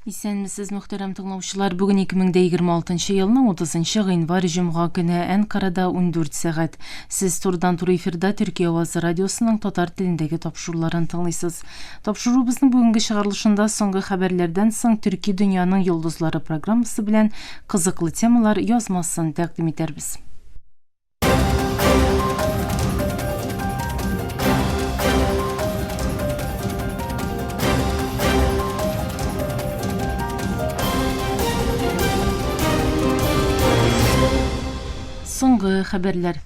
Исәнмесез, мөхтәрәм тыңлаучылар. Бүген 2026 елның 30 гыйнвар җомга көне Анкарада 14 сәгать. Сез турыдан-туры эфирда Төркия авазы радиосының татар телендәге тапшыруларын тыңлыйсыз. Тапшырубызның бүгенге чыгарылышында соңгы хәбәрләрдән соң Төрки дөньяның йолдызлары программасы белән кызыклы темалар язмасын тәкъдим итәрбез. Соңгы хәбәрләр.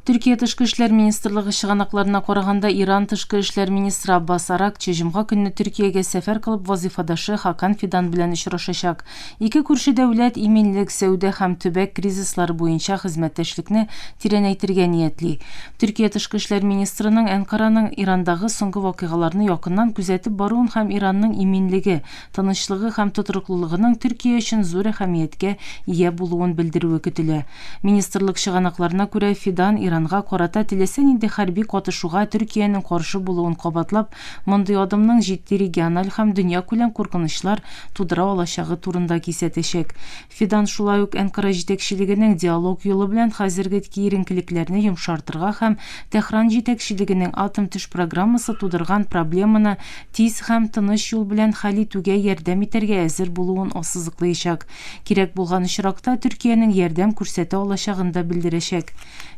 Төркия Тышкы эшләр министрлыгы чыганакларына караганда, Иран Тышкы эшләр министры Аббас Аракчи җомга көнне Төркиягә сәфәр кылып вазифадашы Хакан Фидан белән очрашачак. Ике күрше дәүләт иминлек, сәүдә һәм төбәк кризислары буенча хезмәттәшлекне тирәнәйтергә ниятли. Төркия Тышкы эшләр министрының Анкараның Ирандагы соңгы вакыйгаларны якыннан күзәтеп баруын һәм Иранның иминлеге, тынычлыгы һәм тотрыклылыгының Төркия өчен зур әһәмияткә ия булуын белдерүе көтелә. Министрлык чыганакларына күрә, Фидан Иранга карата теләсә нинди хәрби катышуга Төркиянең каршы булуын кабатлап, мондый адымның җитди региональ һәм дөньякүләм куркынычлар тудыра алачагы турында кисәтәчәк. Фидан шулай ук Анкара җитәкчелегенең диалог юлы белән хәзерге киеренкелекләрне йомшартырга һәм Тәһран җитәкчелегенең атом төш программасы тудырган проблеманы тиз һәм тыныч юл белән хәл итүгә ярдәм итәргә әзер булуын ассызыклаячак. Кирәк булган очракта Төркиянең ярдәм күрсәтә алачагын да белдерәчәк.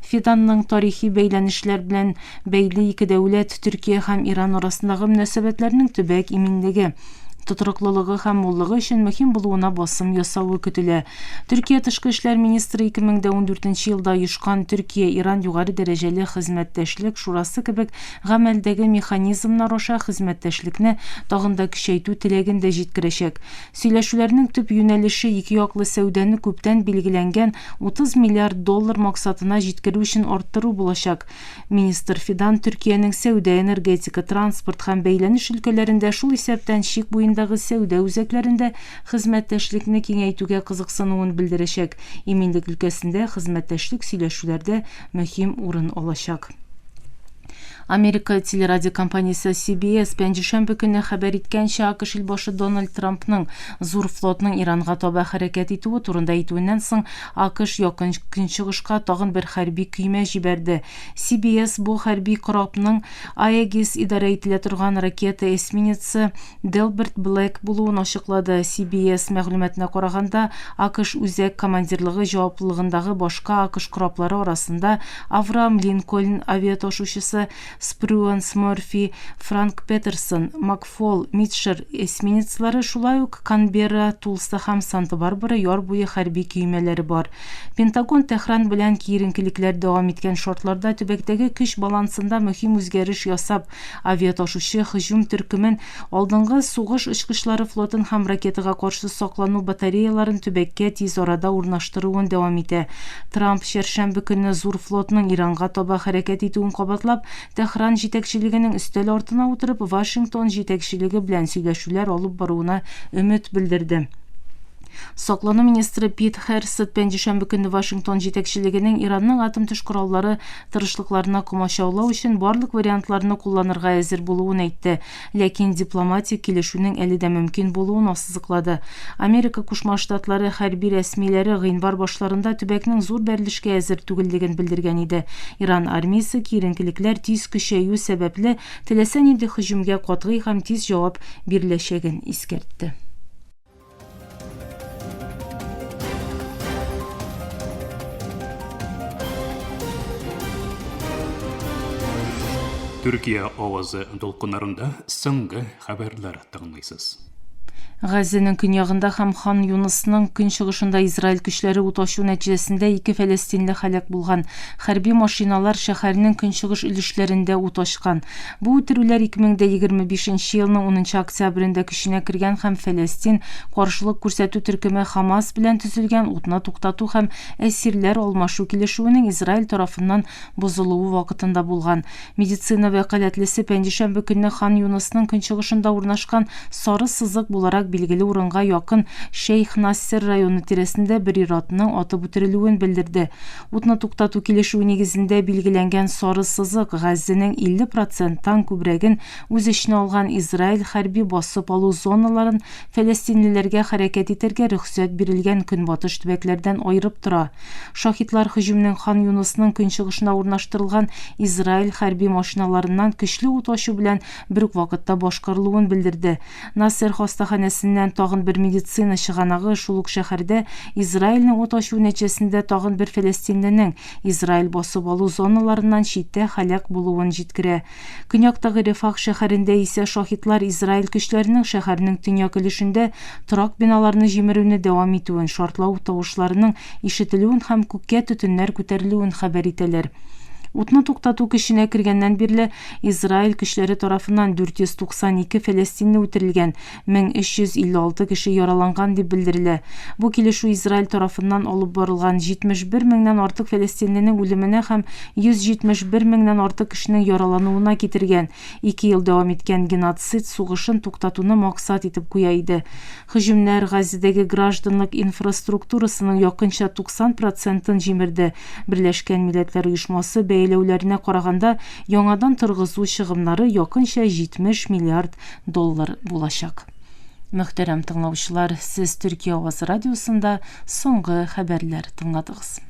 Фиданның тарихи бәйләнешләр белән бәйле ике дәүләт, Төркия һәм Иран арасындагы мөнәсәбәтләрнең төбәк иминлеге, тотрыклылыгы һәм муллыгы өчен мөһим булуына басым ясауы көтелә. Төркия Тышкы эшләр министры 2014 елда оешкан Төркия-Иран югары дәрәҗәле хезмәттәшлек шурасы кебек гамәлдәге механизмнар аша хезмәттәшлекне тагын да көчәйтү теләген дә җиткерәчәк. Сөйләшүләрнең төп юнәлеше ике яклы сәүдәне күптән билгеләнгән 30 миллиард доллар максатына җиткерү өчен арттыру булачак. Министр Фидан Төркиянең сәүдә, энергетика, транспорт һәм бәйләнеш өлкәләрендә, шул исәптән чик буенда сәүдә үзәкләрендә хезмәттәшлекне киңәйтүгә кызыксынуын белдерәчәк. Иминлек өлкәсендә хезмәттәшлек сөйләшүләрдә мөһим урын алачак. Америка телерадио компаниясе CBS пәнҗешәмбе көнне хәбәр иткәнчә, АКШ илбашы Дональд Трампның зур флотның Иранга таба хәрәкәт итүе турында әйтүеннән соң, АКШ якын көнчыгышка тагын бер хәрби көймә җибәрде. CBS бу хәрби корабның Aegis идарә ителә торган ракета эсминецы Delbert Black булуын ачыклады. CBS мәгълүматына караганда, АКШ үзәк командирлыгы җаваплылыгындагы башка АКШ кораблары арасында Авраам Линкольн авиаташучысы, Спруанс Морфи, Франк Петерсон, Макфол, Митшер эсминецлары, шулай ук Канберра, Тулса һәм Санта-Барбара яр буе хәрби көймәләре бар. Пентагон Тәһран белән киеренкелекләр дәвам иткән шартларда төбәктәге көч балансында мөһим үзгәреш ясап, авиаташучы һөҗүм төркемен, алдынгы сугыш очкычлары флотын һәм ракетага каршы саклану батареяларын төбәккә тиз арада урнаштыруын дәвам итә. Трамп чәршәмбе көнне зур флотның Иранга таба хәрәкәт итүен кабатлап, Тәһран җитәкчелегенең өстәл артына утырып Вашингтон җитәкчелеге белән сөйләшүләр алып баруына өмет белдерде. Саклану министры Пит Херсет пәнҗешәмбе көнне Вашингтон җитәкчелегенең Иранның атом төш кораллары тырышлыкларына комачаулау өчен барлык вариантларны кулланырга әзер булуын әйтте, ләкин дипломатик килешүнең әле дә мөмкин булуын ассызыклады. Америка Кушма Штатлары хәрби рәсмиләре гыйнвар башларында төбәкнең зур бәрелешкә әзер түгеллеген белдергән иде. Иран армиясе киеренкелекләр тиз көчәю сәбәпле теләсә нинди һөҗүмгә катгый һәм тиз җавап биреләчәген искәртте. Төркия авазы долкыннарында соңгы хәбәрләр тыңлыйсыз. Газаның көньягында һәм Хан Юнисның көнчыгышында Израиль көчләре ут ачу нәтиҗәсендә 2 фәлестинле һәлак булган. Хәрби машиналар шәһәрнең көнчыгыш өлешләрендә ут ачкан. Бу үтерүләр 2025 елның 10 октябрендә көченә кергән һәм Фәлестин каршылык күрсәтү төркеме Хамас белән төзелгән утны туктату һәм әсирләр алмашу килешүенең Израиль тарафыннан бозылуы вакытында булган. Медицина вәкаләтлесе пәнҗешәмбе көнне Хан Юнисның көнчыгышында урнашкан сары сызык буларак билгеле урынга якын Шейх Нассер районы тирәсендә бер ир-атның атып үтерелүен белдерде. Утны туктату килешүе нигезендә билгеләнгән сары сызык Газзаның 50%-тан күбрәген үз эченә алган Израиль хәрби басып алу зоналарын фәлестинлеләргә хәрәкәт итәргә рөхсәт бирелгән көнбатыш төбәкләрдән аерып тора. Шаһитлар һөҗүмнең Хан Юнысның көнчыгышына урнаштырылган Израиль хәрби машиналарыннан көчле ут ачу белән бер үк вакытта башкарылуын белдерде. Нассер хастаханәсеннән тагын бер медицина чыганагы шул ук шәһәрдә Израильнең ут ачуы нәтиҗәсендә тагын бер фәлестинленең Израиль басып алу зоналарыннан читтә һәлак булуын җиткерә. Көньяктагы Рефах шәһәрендә исә шаһитлар Израиль көчләренең шәһәрнең төньяк өлешендә торак биналарны җимерүне дәвам итүен, шартлау тавышларының ишетелүен һәм күккә төтеннәр күтәрелүен хәбәр итәләр. Утны туктату көченә кергәннән бирле Израиль көчләре тарафыннан 492 фәлестинле үтерелгән, 1356 кеше яраланган дип белдерелә. Бу килешү Израиль тарафыннан алып барылган 71 меңнән артык фәлестинленең үлеменә һәм 171 меңнән артык кешенең яралануына китергән. 2 ел дәвам иткән геноцид сугышын туктатуны максат итеп куя иде. Һөҗүмнәр Газзадагы гражданлык инфраструктурасының якынча 90%-ын җимерде. Берләшкән Милләтләр Оешмасы бәяләүләренә караганда яңадан торгызу чыгымнары якынча 70 миллиард доллар булачак. Мөхтәрәм тыңлаучылар, сез Төркия авазы радиосында соңгы хәбәрләр тыңладыгыз.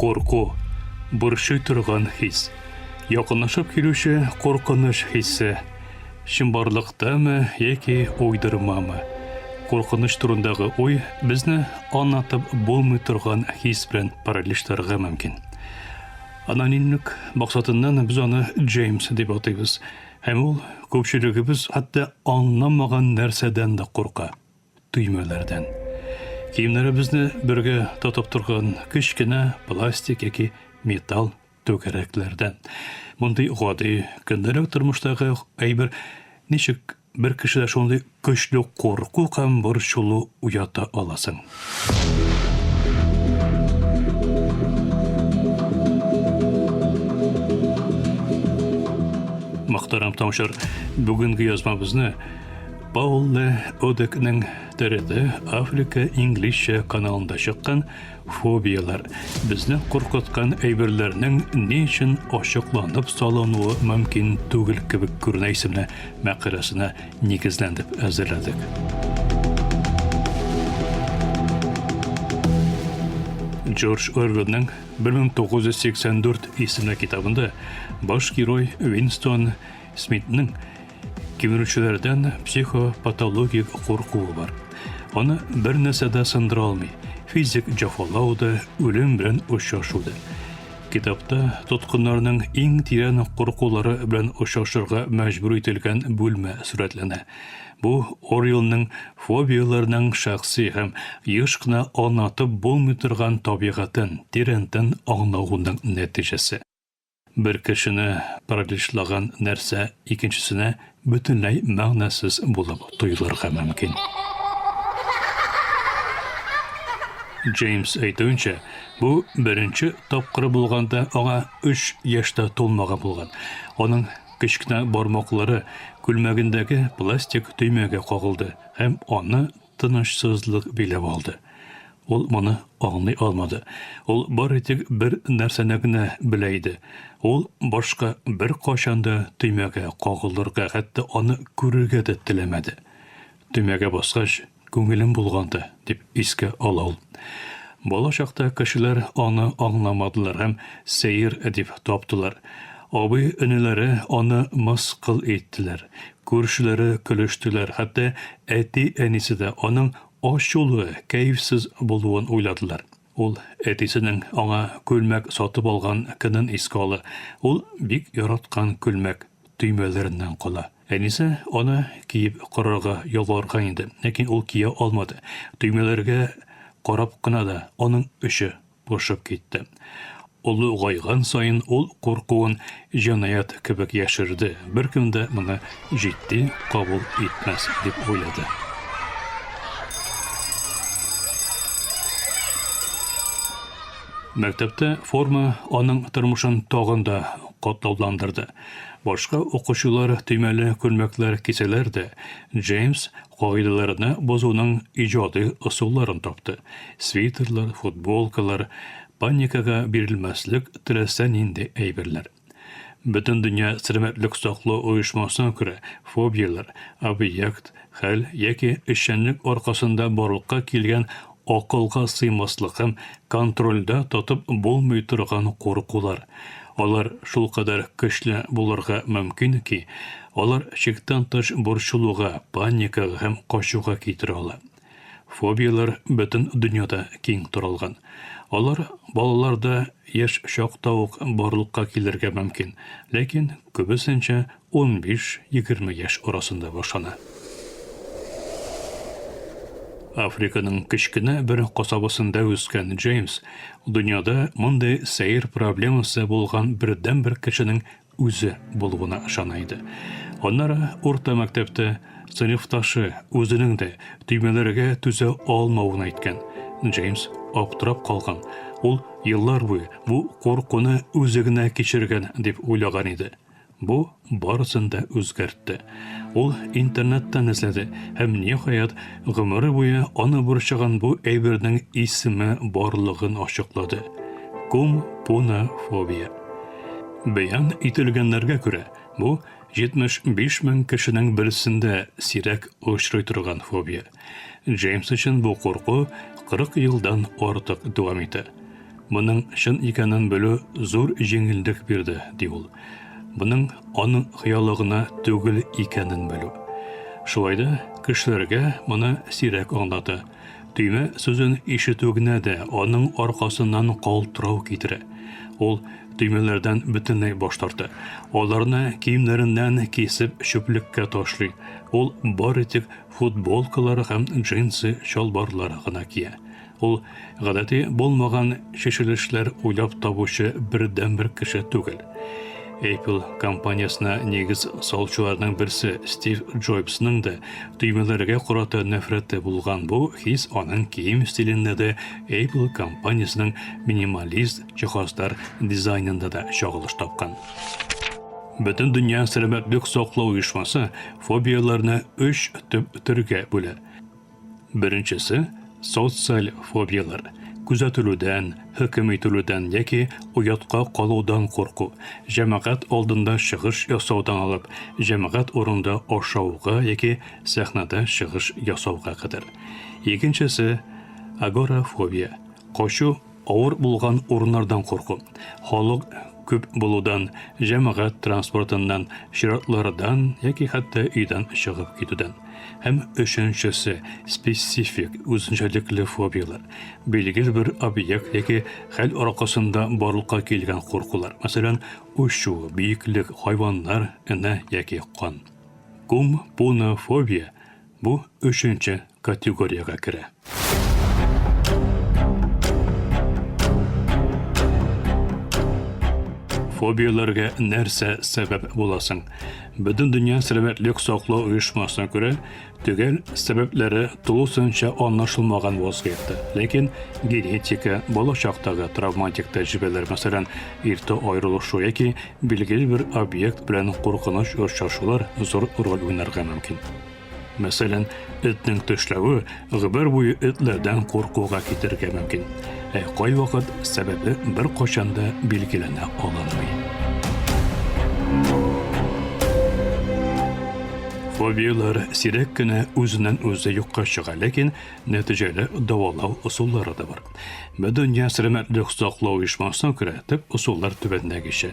Корку, борчый торган хис. Якынлашып килүче коркыныч хиссе. Чынбарлыктамы яки уйдырмамы? Коркыныч турындагы уй безне аңлатып булмый торган хис белән параллештарга мөмкин. Анонимлек максатыннан без аны Джеймс дип атыйбыз. Һәм ул күпчелегебез хәтта аңламаган нәрсәдән дә курка. Төймәләрдән. Киемнәребезне бергә тотып торган кечкенә пластик яки металл түгәрәкләрдән. Мондый гади көндәлек тормыштагы әйбер ничек бер кешедә шундый көчле корку һәм борчулу уята аласың. Мөхтәрәм тамашачылар, бүгенге язмабызны Паул Одекның TRT Африка инглизчә каналында чыккан фобиялар безне куркыткан әйберләрнең ни өчен ачыкланып салынуы мөмкин түгел кебек күренә исемле мәкаләсенә нигезләндеп әзерләдек. Джордж Орвеллның 1984 исемле китабында баш герой Уинстон Смитның кимерүчеләрдән психопатологик куркуы бар. Аны бер нәрсәдә сындыра алмый. Физик җәфалауды, үлем белән очрашуды. Китапта тоткыннарның иң тирән куркулары белән очрашырга мәҗбүр ителгән бүлмә сурәтләнә. Бу Орвеллның фобияларның шәхси һәм еш кына аңлатып булмый торган табигатын тирәнтен аңлауның нәтиҗәсе. Бер кешене параллешлаган нәрсә икенчесенә бөтенләй мәгънәсез булып тоелырга мөмкин. Джеймс әйтүенчә, бу беренче тапкыр булганда аңа 3 яшьтә тулмаган булган. Аның кечкенә бармаклары күлмәгендәге пластик төймәгә кагылды һәм аны тынычсызлык биләп алды. Ул моны аңлый алмады. Ул бары тик бер нәрсәне генә белә иде. Ул башка бер кашанда төймәгә кагылырга, хәтта аны күрергә дә теләмәде. Төймәгә баскач, күңелем булганды, дип искә ала ул. Бала чакта кешеләр аны аңламадылар һәм сәер дип таптылар. Абый энеләре аны мыскыл иттеләр. Күршеләре көлештеләр, хәтта әти-әнисе дә аның ачулы, кәефсез булуын уйладылар. Ул әтисенең аңа күлмәк сатып алган көнен искә ала. Ул бик яраткан күлмәк төймәләреннән кала. Әнисе аны киеп карарга ялварган инде, ләкин ул кия алмады. Төймәләргә карап кына да аның эше бошып китте. Улы угайган сайын ул куркуын җанаят кебек яшерде. Беркем дә моны җитди кабул итмәс дип уйлады. Мәктәптә форма аның тормышын тагында катлауландырды. Башка укучылар төймәле күлмәкләр кисәләр дә, Джеймс кагыйдәләрне бозуның иҗади ысулларын тапты. Свитерлар, футболкалар, паникага бирелмәслек теләсә нинди әйберләр. Бөтен дөнья сәламәтлек саклау оешмасына күрә фобиялар, объект, хәл яки эшчәнлек аркасында барлыкка килгән акылга сыймаслык һәм контрольдә тотып булмый торган куркулар. Алар шулкадәр көчле булырга мөмкин ки, алар чиктән тыш борчылуга, паникага һәм качуга китерә ала. Фобиялар бөтен дөньяда киң таралган. Алар балаларда яшь чакта ук барлыкка килергә мөмкин, ләкин күбесенчә 15-20 яшь арасында башлана. Африканың кечкенә бер касабасында үскән Джеймс дөньяда мондай сәер проблемасы булган бердән-бер кешенең үзе булуына ышана иде. Аннары урта мәктәптә сыйныфташы үзенең дә төймәләргә түзә алмавын әйткән. Джеймс аптырап калган. Ул еллар буе бу куркуны үзе генә кичергән дип уйлаган иде. Бу барысын да үзгәртте. Ул интернеттан эзләде һәм ниһаять гомере буе аны борчыган бу әйбернең исеме барлыгын ачыклады. Кумпунофобия. Бәян ителгәннәргә күрә, бу 75 мең кешенең берсендә сирәк очрый торган фобия. Джеймс өчен бу курку 40 елдан артык дәвам итә. Моның чын икәнен белү зур җиңеллек бирде, ди ул. Буның аның хыяллыгына түгел икәнен белү. Шулай да кешеләргә моны сирәк аңлата. Төймә сүзен ишетү генә дә аның аркасыннан калтырау китерә. Ул төймәләрдән бөтенләй баш тарта. Аларны киемнәреннән кисеп чүплеккә ташлый. Ул бары тик футболкалары һәм джинсы чалбарлары гына кия. Ул гадәти булмаган шешелешләр уйлап табучы бердән-бер кеше түгел. Apple компаниясына нигез салчыларның берсе Стив Джобсның да төймәләргә карата нәфрәте булган бу хис аның кием стилендә дә Apple компаниясының минималист җиһазлар дизайнында да чагылыш тапкан. Бөтен дөнья сәламәтлек саклау оешмасы фобияларны 3 төп төргә бүлә. Беренчесе социаль фобиялар. Күзәтелүдән, хөкем ителүдән яки уятка калудан курку, җәмәгать алдында чыгыш ясаудан алып, җәмәгать урында ашауга яки сәхнәдә чыгыш ясауга кадәр. Икенчесе агорафобия. Качу авыр булган урыннардан курку, халык күп булудан, җәмәгать транспортыннан, чиратлардан яки хәтта өйдән чыгып китүдән. Һәм өченчесе специфик үзенчәлекле фобиялар. Белгеле бер объект яки хәл аркасында барлыкка килгән куркулар. Мәсәлән, ушу, биеклек, хайваннар, энә яки кан. Кумпунофобия бу өченче категорияга керә. Фобияларга нәрсә сәбәп буласың? Бөтен дөнья сәламәтлек саклау оешмасына күрә, төгәл сәбәпләре тулысынча аңлашылмаган вазгыятта. Ләкин генетика, балачактагы травматик тәҗрибәләр, мәсәлән, иртә аерылышу яки билгеле бер объект белән куркыныч очрашулар зур роль уйнарга мөмкин. Мәсәлән, этнең тешләве гомер буе этләрдән куркуга китергә мөмкин. Кайвакыт сәбәбе бер качанда билгеләнә алмый. Фобиялар сирәк кенә үзеннән үзе юкка чыга, ләкин нәтиҗәле дәвалау ысуллары да бар. Дөнья сәламәтлек саклау оешмасына күрә төп ысуллар түбәндәгечә: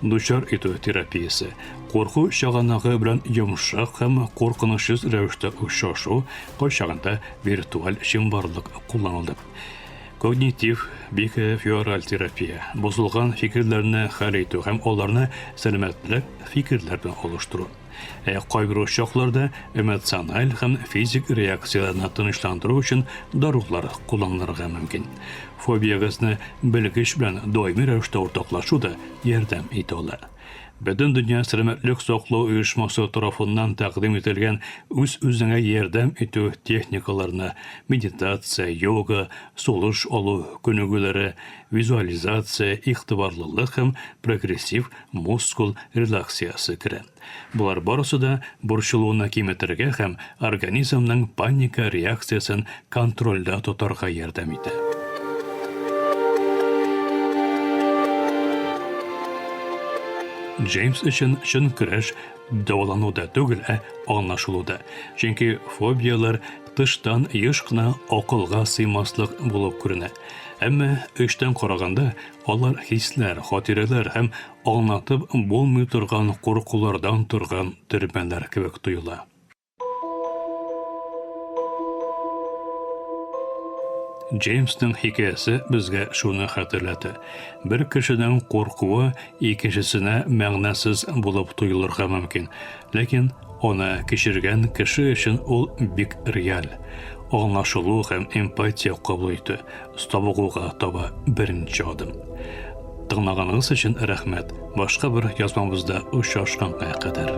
дучар итү терапиясе, курку чыганагы белән йомшак һәм куркынычсыз рәвештә очрашу, кайчагында виртуаль чынбарлык кулланылды. Когнитив бихевиораль терапия, бозылган фикерләрне хәл итү һәм аларны сәламәтлек фикерләр белән алыштыру. Кайбер чакларда эмоциональ һәм физик реакцияларны тынычландыру өчен дарулар кулланылырга мөмкин. Фобиягызны белгеч белән даими рәвештә уртаклашу да ярдәм итә ала. Бөтен дөнья сәламәтлек саклау оешмасы тарафыннан тәкъдим ителгән үз-үзеңә ярдәм итү техникаларына медитация, йога, сулыш алу күнегүләре, визуализация, игътибарлылык һәм прогрессив мускул релаксациясе керә. Булар барысы да борчылуны киметергә һәм организмның паника реакциясын контрольдә тотарга ярдәм итә. Джеймс өчен чын көрәш дәвалануда түгел, аңлашылуда. Чөнки фобиялар тыштан еш кына акылга сыймаслык булып күренә. Әмма эштән караганда алар хисләр, хатирәләр һәм аңлатып булмый торган куркулардан торган төрмәләр кебек тоела. Джеймстың хикәясе безгә шуны хәтерләтә. Бер кешенең куркуы икенчесенә мәгънәсез булып тоелырга мөмкин, ләкин аны кичергән кеше өчен ул бик реаль. Аңлашылу һәм эмпатия кабул итү табуга таба беренче адым. Тыңлаганыгыз өчен рәхмәт. Башка бер язмабызда очрашканга кадәр.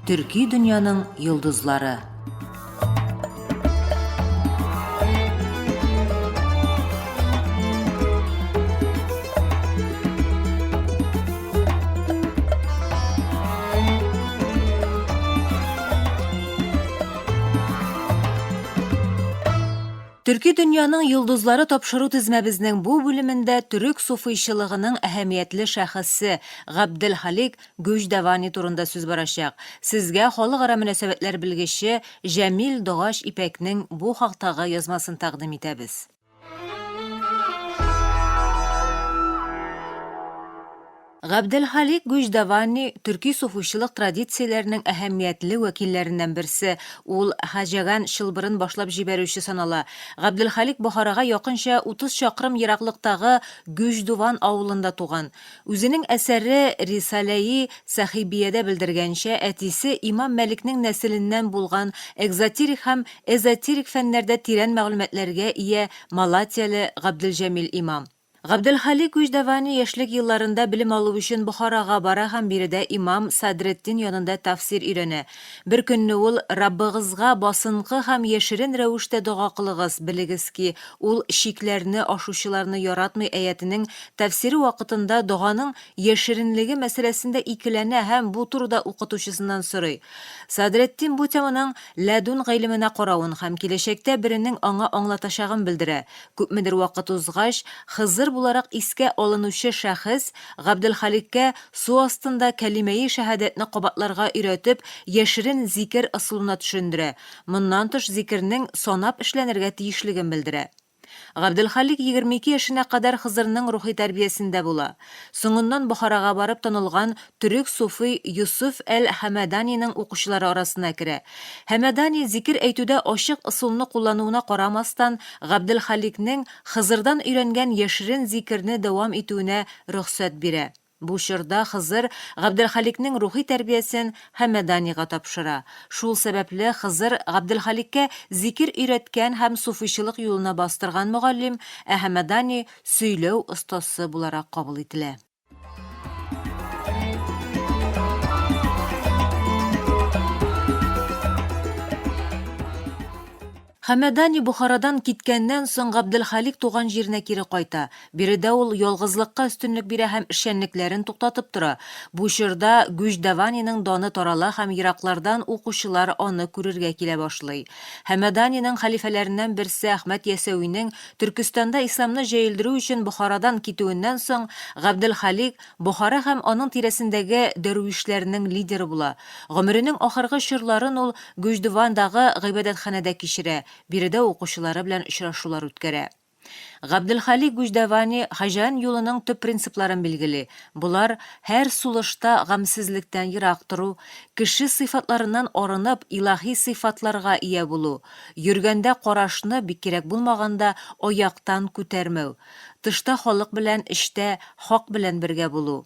Төрки дөньяның йолдызлары. Төрки дөньяның йолдызлары тапшыру тизмәбезнең бу бүлемендә төрек суфыйчылыгының әһәмиятле шәхесе Габделхалик Гүждәвани турында сүз барачак. Сезгә халыкара мөнәсәбәтләр белгече Җәмил Догаш Ипәкнең бу хактагы язмасын тәкъдим итәбез. Габделхалик Гүждәвани төрки суфыйчылык традицияләренең әһәмиятле вәкилләреннән берсе. Ул Хаҗаган шылбырын башлап җибәрүче санала. Габделхалик Бохарага якынча 30 чакрым ераклыктагы Гүждуван авылында туган. Үзенең әсәре Рисаләи Сахибиядә белдергәнчә, әтисе Имам Мәликнең нәселеннән булган экзотерик һәм эзотерик фәннәрдә тирән мәгълүматларга ия Малатияле Габделҗәмил имам. Габделхалик Гүждәвани яшьлек елларында белем алу өчен Бохарага бара һәм биредә имам Садретдин янында тафсир өйрәнә. Бер көнне ул Раббыгызга басынкы һәм яшерен рәвештә дуга кылыгыз, белегез ки, ул шикләрне ашучыларны яратмый аятының тафсире вакытында дуганың яшеренлеге мәсьәләсендә икеләнә һәм бу турыда укытучысыннан сорый. Садретдин бу теманың ләдун гыйлеменә каравын һәм киләчәктә беренең аңа аңлатачагын белдерә. Күпмедер вакыт узгач, Хызыр буларак искә алынучы шәхес Габделхаликкә су астында кәлимәи шәһадәтне кабатларга өйрәтеп, яшерен зикер ысулына төшендерә. Моннан тыш зикернең санап эшләнергә тиешлеген белдерә. Габделхалик 22 яшенә кадәр Хызырның рухи тәрбиясендә була. Соңыннан Бохарага барып танылган төрек суфи Юсуф әл-Хамаданиның укучылары арасына керә. Хамадани зикер әйтүдә ачык ысулны куллануына карамастан, Габделхаликның Хызырдан өйрәнгән яшерен зикерне дәвам итүенә рөхсәт бирә. Бу чорда Хызыр Габделхаликның рухи тәрбиясен Хамаданига тапшыра. Шул сәбәпле Хызыр Габделхаликкә зикер өйрәткән һәм суфичылык юлына бастырган мөгаллим, ә Хамадани сөйләү остасы буларак кабул ителә. Хамадани Бухарадан киткәннән соң Габделхалик туган җиренә кире кайта. Биредә ул ялгызлыкка өстенлек бирә һәм эшчәнлекләрен туктатып тора. Бу чорда Гүждәваниның даны тарала һәм ераклардан укучылар аны күрергә килә башлый. Хамаданиның хәлифәләреннән берсе Әхмәт Ясәвинең Төркстанда исламны җәелдерү өчен Бухарадан китүеннән соң Габделхалик Бухара һәм аның тирәсендәге дәрвишләрнең лидеры була. Гомеренең ахыргы чорларын ул Гүждәвандагы гыйбадәтханәдә кичерә. Биредә укучылары белән очрашулар үткәрә. Габделхалик Гуждавани Хажан юлының төп принципларын билгели. Булар һәр сулышта гамсызлыктан ерак тору, кеше сыйфатларыннан арынып илаһи сыйфатларга ия булу, йөргәндә карашны бик кирәк булмаганда аяктан күтәрмәү, тышта халык белән эштә хак белән бергә булу.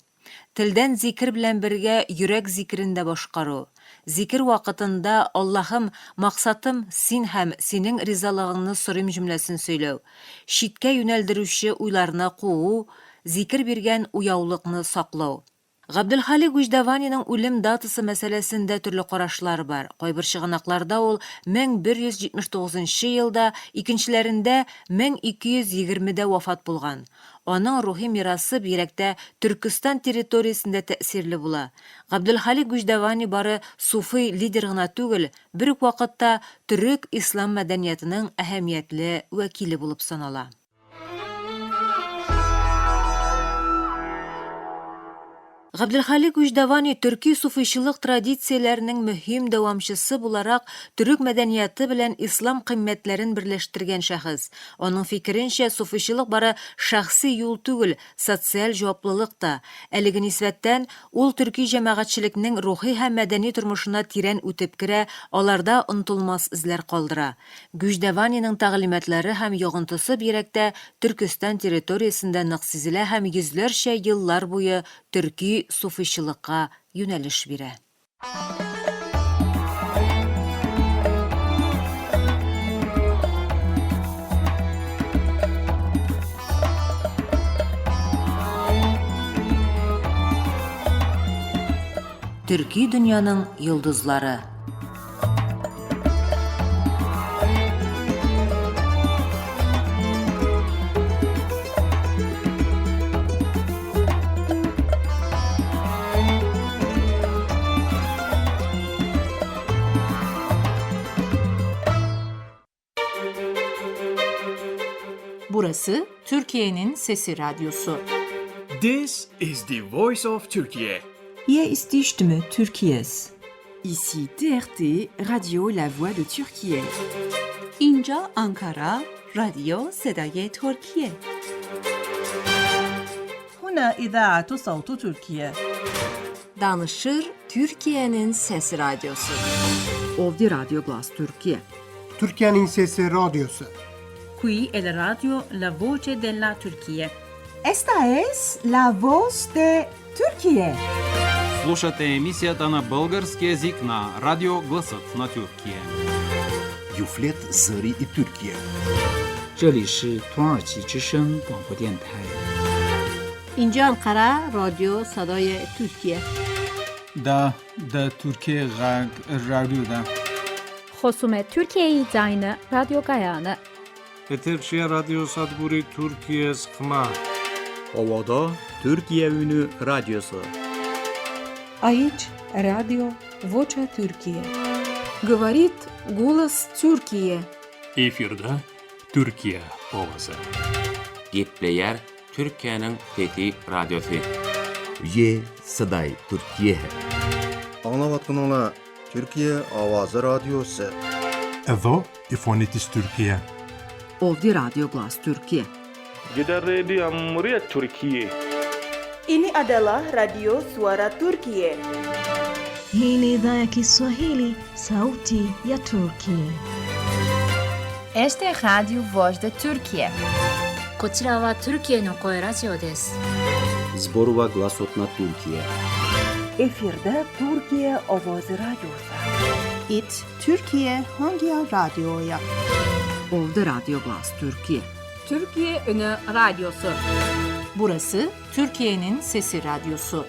Телдән зикр белән бергә йөрәк зикрендә башкару. Зикр вакытында Аллаһым, максатым син һәм синең ризалыгыңны сорыйм җөмләсен сөйләү. Шиткә юнәлдерүче уйларны куу, зикр биргән уяулыкны саклау. Габделхалик Гуждаваниның үлем датасы мәсьәләсендә төрле карашлар бар. Кайбер чыганакларда ул 1179 елда, икенчеләрендә 1220дә вафат булган. Аның рухи мирасы бигрәктә Төркстан территориясендә тәэсирле була. Габделхалик Гуждавани бары суфи лидер гына түгел, бер үк вакытта төрек ислам мәдәниятының әһәмиятле вәкиле булып санала. Габделхалик Гуждавани төрки суфийчылык традицияләренең мөһим дәвамчысы буларак төрек мәдәнияты белән ислам кыйммәтләрен берләштергән шәхес. Аның фикеренчә, суфийчылык бары шәхси юл түгел, социаль җаваплылык та. Әлеге нисбәттән ул төрки җәмәгатьчелекнең рухи һәм мәдәни тормышына тирән үтеп керә, аларда онытылмас эзләр калдыра. Гуждаваниның тәгълиматлары һәм йогынтысы бигрәктә Төркстан территориясендә нык сизелә һәм йөзләрчә еллар буе төрки суфийчылыкка юнәлеш бирә. Төрки дөньяның йолдызлары. Burası Türkiye'nin Sesi Radyosu. This is the voice of Turkey. Hier ist die Stimme Türkiye's. Ici TRT, Radio La Voix de Türkiye. اینجا آنکارا، رادیو صدای ترکیه. هنا إذاعة صوت تركيا. Danışır Türkiye'nin Sesi Radyosu. Ovdi Radio Glas Türkiye. Türkiye'nin Sesi Radyosu. Qui è la radio La Voce della Turquía. Esta es la voz de Türkiye. Слушате емисията на български език на Радио Гласът на Türkiye. Юфлет Зари и Türkiye. 这里是土耳其之声广播电台。 اینجا انقره رادیو صدای ترکیه. دا ترکیه غرب رادیو دا. خصوم ترکیه زاین رادیو گایانه. Eterşehir Radyo Sadburi Türkiye Sıkma. Ovada Türkiye Ünü Radyosu. Aici Radio Vocea Türkiye. Говорит голос Türkiye. Efirde Türkiye ovası. Gepleyer Türkiye'nin Fethi Radyosu. Ye Saday Türkiye. Anlavatkanlar Türkiye Avazı Radyosu. Evo İfonitis Türkiye. Ovdi Radio Glas Türkiye. Jeddah Radio Muryat Türkiye. Ini adalah Radio Suara Turkiye. Hii ni idhaa ya Kiswahili, Sauti ya Turkiye. Este é Radio Voz de Turkiye. こちらはトルキエの声ラジオです。 Zborova Glasot na Türkiye. Efirde Türkiye Ovozi Radyosu. It Türkiye Hangi Radyo'ya? Ovdi Radio Glas Türkiye. Türkiye Ünü Radyosu. Burası Türkiye'nin Sesi Radyosu.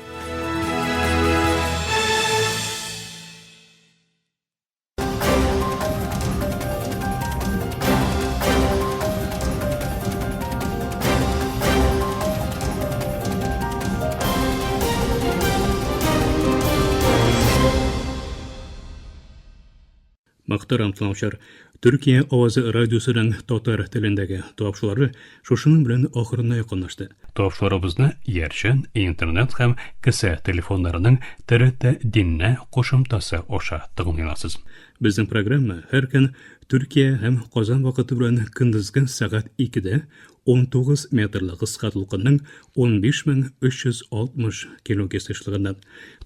Мақтарам тыңлаучылар, Түркия Овазы радиосының татар телендәге тапшырулары шушының белән ахырына якынлашты. Тапшыруларыбызны Ярчан, интернет һәм кесе телефоннарының TRT Динне кушымтасы аша тыңлыйларсыз. Безнең программа һәр көн Türkiye hem Qozon vaqti bilan kunduzgi saat 2'de 19 metrlik qisqartılığının 15360 km/s.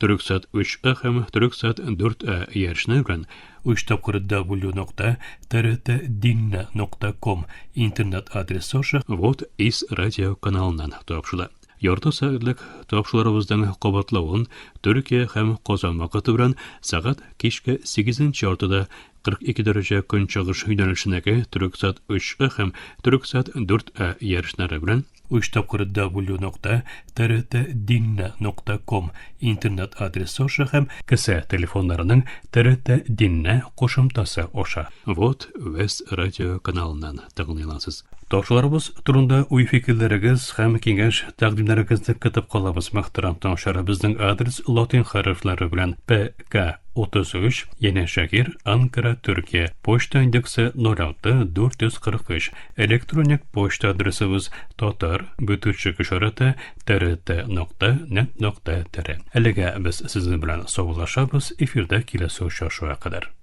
Türksat 3A hem Türksat 4A yarışına bilen 3 tapqır w.trtdinna.com internet adresi aşağı Vot is radio kanalından topşula. Yorta saatlik topşularımızdan qabatlawın Türkiye hem Qozon vaqti bilan saat kechki 8 ortada 42 derece kun çağış yönelişindeki Türksat 3A hem Türksat 4A yarışları bilen 3 tapqır w.trtdinna.com internet adresi aşağı hem kısa telefonlarının TRT Dinna qoşumtası aşağı Vot West Radio kanalından tağınılansız. Topşularımız turunda uy fikirlerigiz hem kengeş taqdimlerigizni kıtıp qalabız muhtaram tanışlar. Bizning adres latin harflari bilan PK33 Yeni Şehir Ankara Türkiye poçta indeksi 06 443 elektronik poçta adresimiz tatar_işareti trt.net.tr. Eliga biz sizin bilan sog'lashamiz efirda kelasi uchrashuvga qadar.